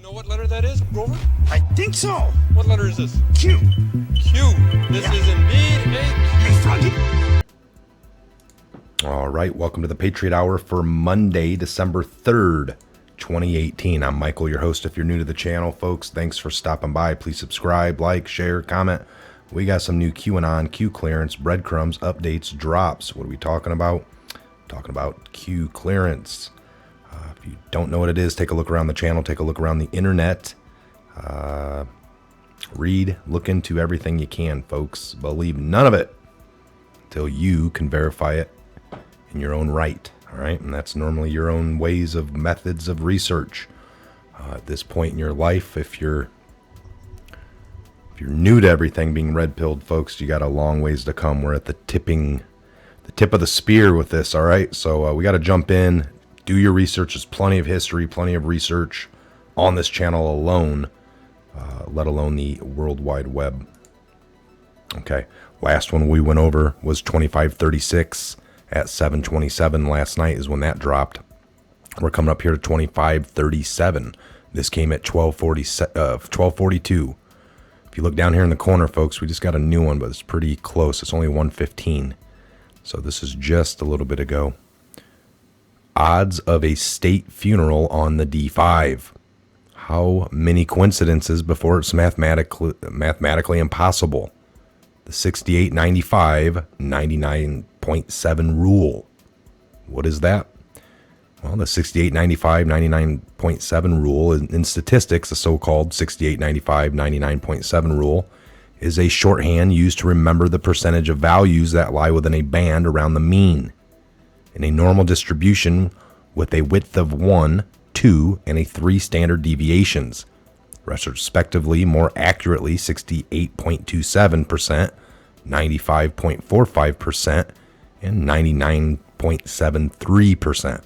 What letter that is, Grover? I think so. What letter is this? Q. Q. This is indeed a Q. All right, welcome to the Patriot Hour for Monday, December 3rd, 2018. I'm Michael, your host. If you're new to the channel, folks, thanks for stopping by. Please subscribe, like, share, comment. We got some new QAnon, Q clearance, breadcrumbs, updates, drops. What are we talking about? Talking about Q clearance. If you don't know what it is, take a look around the channel, take a look around the internet. Read, look into everything you can, folks. Believe none of it until you can verify it in your own right. All right, and that's normally your own ways of methods of research. At this point in your life, if you're new to everything being red-pilled, folks, you got a long ways to come. We're at the tip of the spear with this. All right, so we got to jump in. Do your research. There's plenty of history, plenty of research on this channel alone, let alone the World Wide Web. Okay, last one we went over was 2536 at 7:27 last night is when that dropped. We're coming up here to 2537. This came at 1242. If you look down here in the corner, folks, we just got a new one, but it's pretty close. It's only 115. So this is just a little bit ago. Odds of a state funeral on the D5. How many coincidences before it's mathematically impossible? The 68, 95, 99.7 rule. What is that? Well, the 68, 95, 99.7 rule in statistics, the so-called 68, 95, 99.7 rule, is a shorthand used to remember the percentage of values that lie within a band around the mean. In a normal distribution with a width of 1, 2, and 3 standard deviations, respectively, more accurately 68.27%, 95.45%, and 99.73%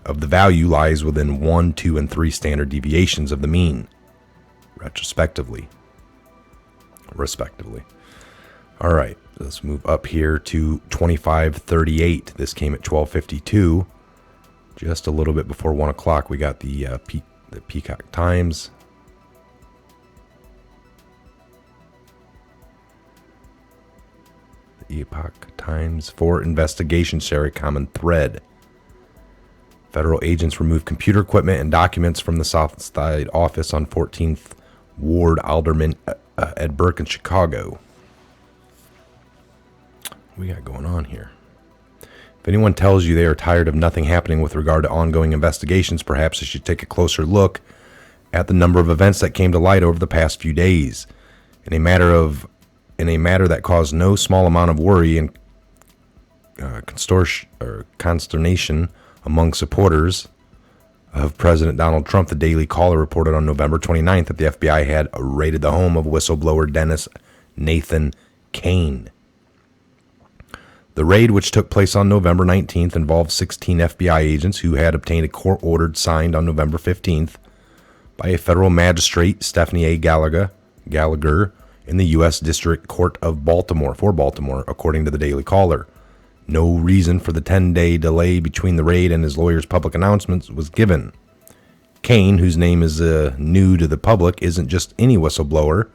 of the value lies within 1, 2, and 3 standard deviations of the mean, respectively. All right, let's move up here to 2538. This came at 1252, just a little bit before 1 o'clock. We got the Peacock Times. The Epoch Times. For investigation, share a common thread. Federal agents removed computer equipment and documents from the South Side office on 14th Ward Alderman Ed Burke in Chicago. What we got going on here? If anyone tells you they are tired of nothing happening with regard to ongoing investigations, perhaps they should take a closer look at the number of events that came to light over the past few days. In a matter that caused no small amount of worry and consternation among supporters of President Donald Trump, the Daily Caller reported on November 29th that the FBI had raided the home of whistleblower Dennis Nathan Cain. The raid, which took place on November 19th, involved 16 FBI agents who had obtained a court order signed on November 15th by a federal magistrate, Stephanie A. Gallagher, in the U.S. District Court of Baltimore, according to the Daily Caller. No reason for the 10-day delay between the raid and his lawyer's public announcements was given. Cain, whose name is new to the public, isn't just any whistleblower.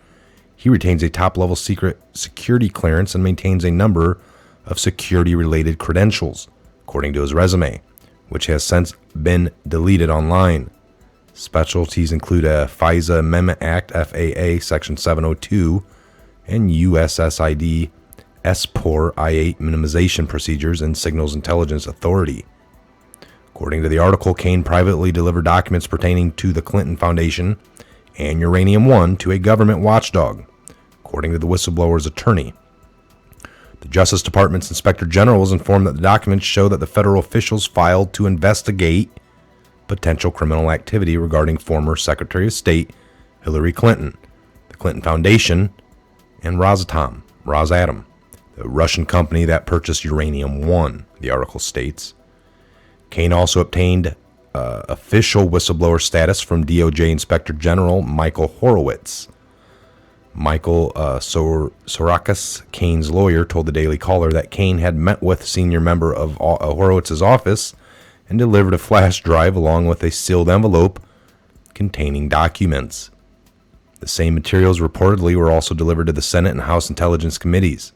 He retains a top-level secret security clearance and maintains a number of security-related credentials, according to his resume, which has since been deleted online. Specialties include a FISA Amendment Act, FAA, Section 702, and USSID SPOR I-8 minimization procedures and Signals Intelligence Authority. According to the article, Cain privately delivered documents pertaining to the Clinton Foundation and Uranium One to a government watchdog, according to the whistleblower's attorney. The Justice Department's Inspector General was informed that the documents show that the federal officials filed to investigate potential criminal activity regarding former Secretary of State Hillary Clinton, the Clinton Foundation, and Rosatom, the Russian company that purchased Uranium One, the article states. Kane also obtained official whistleblower status from DOJ Inspector General Michael Horowitz. Michael Sorakis, Kane's lawyer, told the Daily Caller that Kane had met with a senior member of Horowitz's office and delivered a flash drive along with a sealed envelope containing documents. The same materials reportedly were also delivered to the Senate and House Intelligence Committees.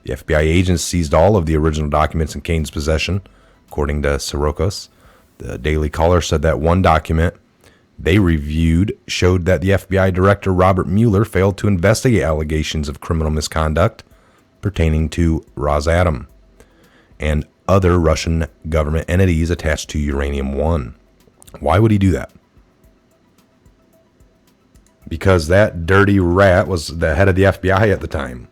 The FBI agents seized all of the original documents in Kane's possession, according to Sorakis. The Daily Caller said that one document they reviewed showed that the FBI Director Robert Mueller failed to investigate allegations of criminal misconduct pertaining to Rosatom and other Russian government entities attached to Uranium One. Why would he do that? Because that dirty rat was the head of the FBI at the time.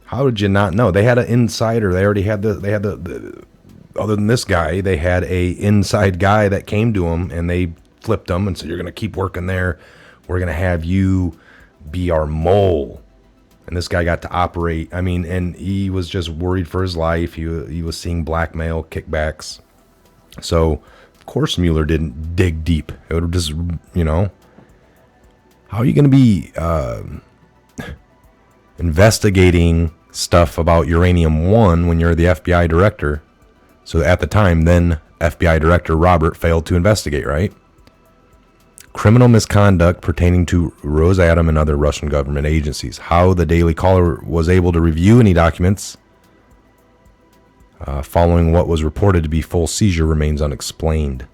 How did you not know? They had an insider. They already had the other than this guy, they had a inside guy that came to him and they flipped him and said, "You're going to keep working there. We're going to have you be our mole." And this guy got to operate. I mean, and he was just worried for his life. He was seeing blackmail, kickbacks. So, of course, Mueller didn't dig deep. It would just, how are you going to be investigating stuff about Uranium One when you're the FBI director? So at the time, then FBI Director Robert failed to investigate, right? Criminal misconduct pertaining to Rosatom and other Russian government agencies. How the Daily Caller was able to review any documents following what was reported to be full seizure remains unexplained.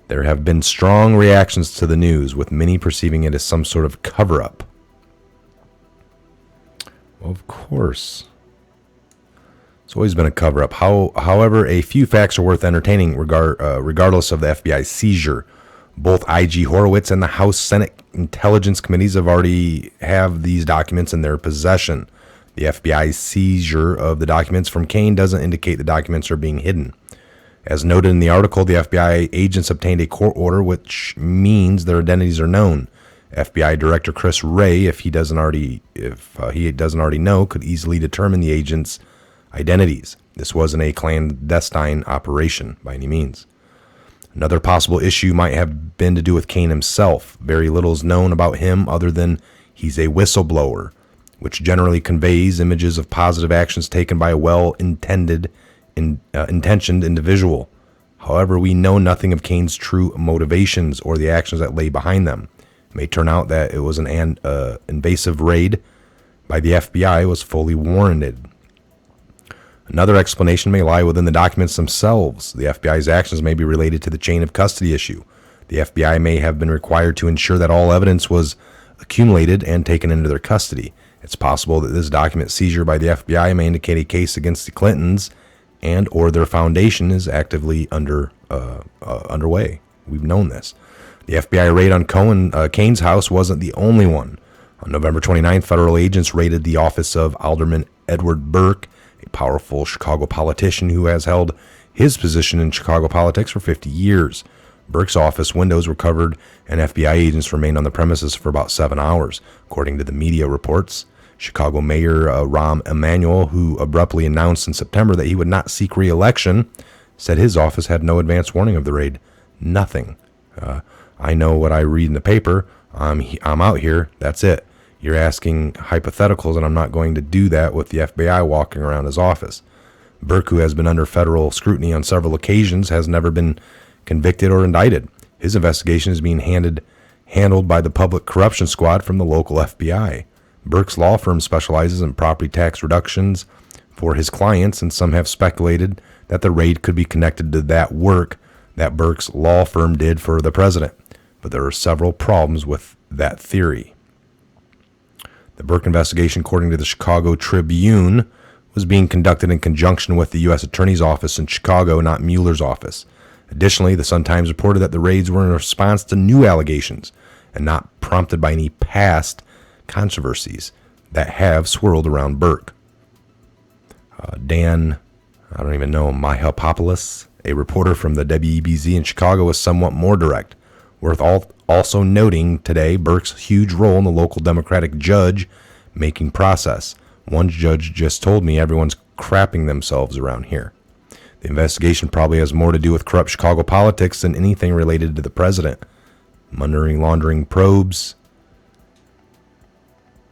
There have been strong reactions to the news, with many perceiving it as some sort of cover-up. Well, of course. It's always been a cover-up. However, a few facts are worth entertaining regardless of the FBI's seizure. Both IG Horowitz and the House Senate Intelligence Committees already have these documents in their possession. The FBI's seizure of the documents from Kane doesn't indicate the documents are being hidden. As noted in the article, the FBI agents obtained a court order, which means their identities are known. FBI Director Chris Wray, if he doesn't already know, could easily determine the agents' identities. This wasn't a clandestine operation by any means. Another possible issue might have been to do with Kane himself. Very little is known about him other than he's a whistleblower, which generally conveys images of positive actions taken by a well-intentioned individual. However, we know nothing of Kane's true motivations or the actions that lay behind them. It may turn out that it was an invasive raid by the FBI was fully warranted. Another explanation may lie within the documents themselves. The FBI's actions may be related to the chain of custody issue. The FBI may have been required to ensure that all evidence was accumulated and taken into their custody. It's possible that this document seizure by the FBI may indicate a case against the Clintons and or their foundation is actively underway. We've known this. The FBI raid on Kane's house wasn't the only one. On November 29th, federal agents raided the office of Alderman Edward Burke, a powerful Chicago politician who has held his position in Chicago politics for 50 years. Burke's office windows were covered, and FBI agents remained on the premises for about 7 hours, according to the media reports. Chicago Mayor Rahm Emanuel, who abruptly announced in September that he would not seek re-election, said his office had no advance warning of the raid. Nothing. I know what I read in the paper. I'm out here. That's it. You're asking hypotheticals, and I'm not going to do that with the FBI walking around his office. Burke, who has been under federal scrutiny on several occasions, has never been convicted or indicted. His investigation is being handled by the Public Corruption Squad from the local FBI. Burke's law firm specializes in property tax reductions for his clients, and some have speculated that the raid could be connected to that work that Burke's law firm did for the president. But there are several problems with that theory. The Burke investigation, according to the Chicago Tribune, was being conducted in conjunction with the U.S. Attorney's Office in Chicago, not Mueller's office. Additionally, the Sun-Times reported that the raids were in response to new allegations and not prompted by any past controversies that have swirled around Burke. Dan, Myhopoulos, a reporter from the WEBZ in Chicago, was somewhat more direct. Worth also noting today Burke's huge role in the local Democratic judge-making process. One judge just told me everyone's crapping themselves around here. The investigation probably has more to do with corrupt Chicago politics than anything related to the president. Money laundering probes.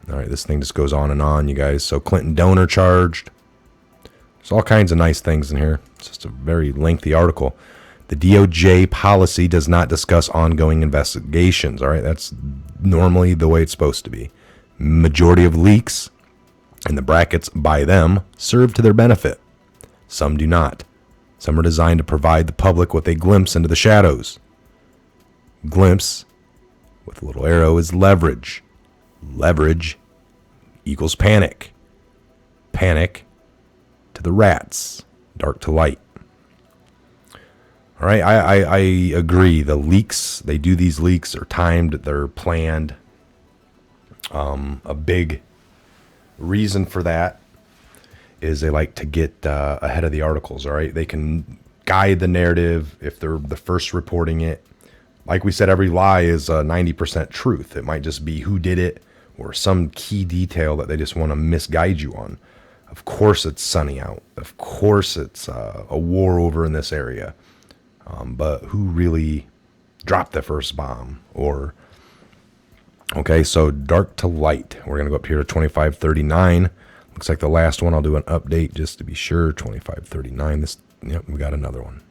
All right, this thing just goes on and on, you guys. So Clinton donor charged. There's all kinds of nice things in here. It's just a very lengthy article. The DOJ policy does not discuss ongoing investigations. All right, that's normally the way it's supposed to be. Majority of leaks, and the brackets by them, serve to their benefit. Some do not. Some are designed to provide the public with a glimpse into the shadows. Glimpse, with a little arrow, is leverage. Leverage equals panic. Panic to the rats. Dark to light. All right, I agree. The leaks, they do these leaks, are timed, they're planned. A big reason for that is they like to get ahead of the articles, all right? They can guide the narrative if they're the first reporting it. Like we said, every lie is 90% truth. It might just be who did it or some key detail that they just want to misguide you on. Of course it's sunny out. Of course it's a war over in this area. But who really dropped the first bomb? Or, okay, so dark to light. We're going to go up here to 2539. Looks like the last one. I'll do an update just to be sure. 2539. This, yep, we got another one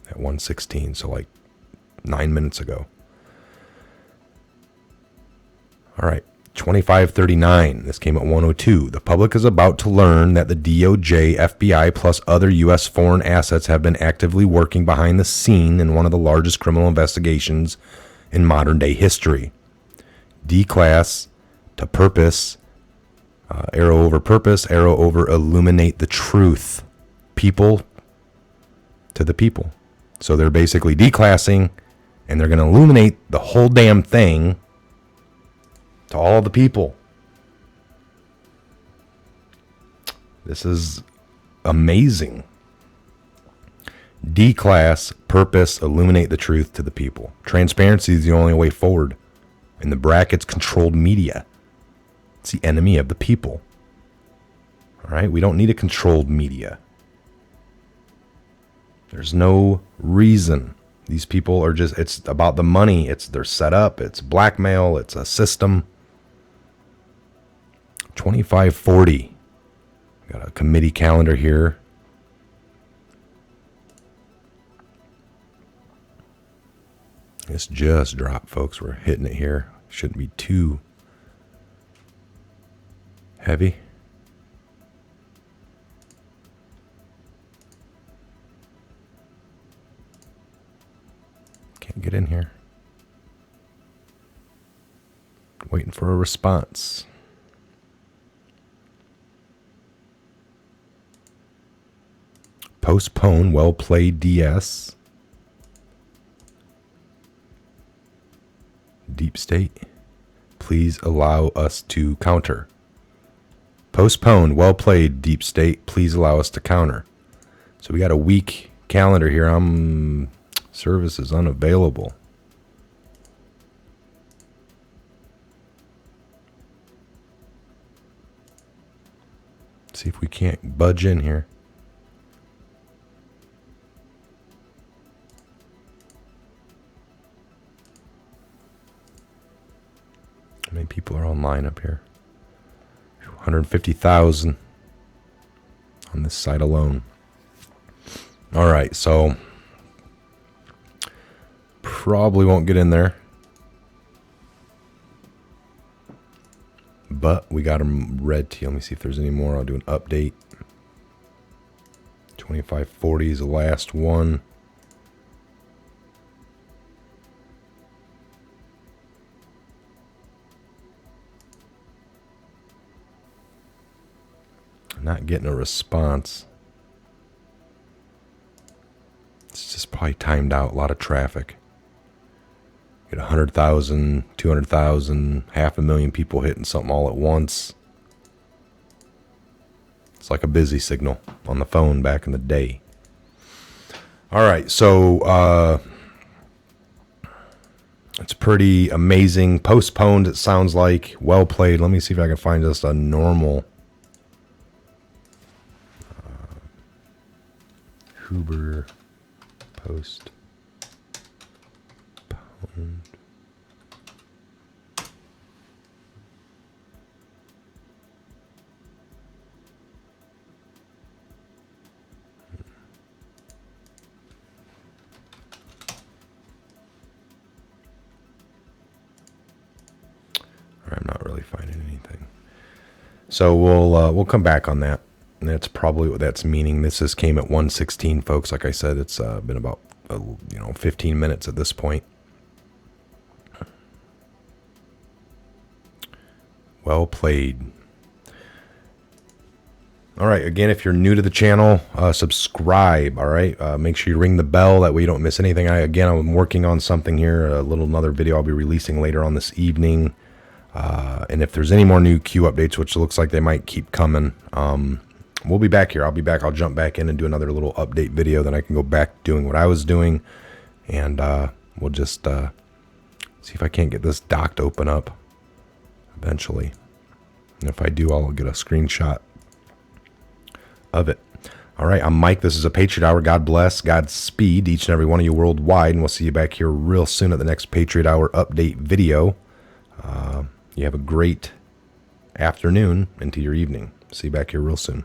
at 116. So like 9 minutes ago. All right. 2539. This came at 102. The public is about to learn that the DOJ, FBI, plus other U.S. foreign assets have been actively working behind the scene in one of the largest criminal investigations in modern day history. D-class to purpose, arrow over purpose, arrow over illuminate the truth. People to the people. So they're basically declassing, and they're going to illuminate the whole damn thing to all the people. This is amazing. D-class, purpose, illuminate the truth to the people. Transparency is the only way forward. In the brackets, controlled media. It's the enemy of the people. All right, we don't need a controlled media. There's no reason. These people are just, it's about the money. They're set up. It's blackmail. It's a system. 2540. Got a committee calendar here. This just dropped, folks. We're hitting it here. Shouldn't be too heavy. Can't get in here. Waiting for a response. Postpone, well played, DS. Deep state, please allow us to counter. Postpone, well played, deep state, please allow us to counter. So we got a week calendar here. Service is unavailable. See if we can't budge in here. How many people are online up here? 150,000 on this site alone. All right, so probably won't get in there, but we got them red tea. Let me see if there's any more. I'll do an update. 2540 is the last one. Not getting a response. It's just probably timed out. A lot of traffic. Get 100,000, 200,000, 500,000 people hitting something all at once. It's like a busy signal on the phone back in the day. All right, so it's pretty amazing. Postponed, it sounds like. Well played. Let me see if I can find just a normal. Huber postponed. I'm not really finding anything. So we'll come back on that. And that's probably what that's meaning. This came at 1:16, folks. Like I said, it's been about 15 minutes at this point. Well played. All right. Again, if you're new to the channel, subscribe. All right. Make sure you ring the bell. That way you don't miss anything. I'm working on something here. Another video I'll be releasing later on this evening. And if there's any more new Q updates, which looks like they might keep coming, we'll be back here. I'll be back. I'll jump back in and do another little update video. Then I can go back doing what I was doing. And we'll just see if I can't get this dock to open up eventually. And if I do, I'll get a screenshot of it. All right, I'm Mike. This is a Patriot Hour. God bless. Godspeed each and every one of you worldwide. And we'll see you back here real soon at the next Patriot Hour update video. You have a great afternoon into your evening. See you back here real soon.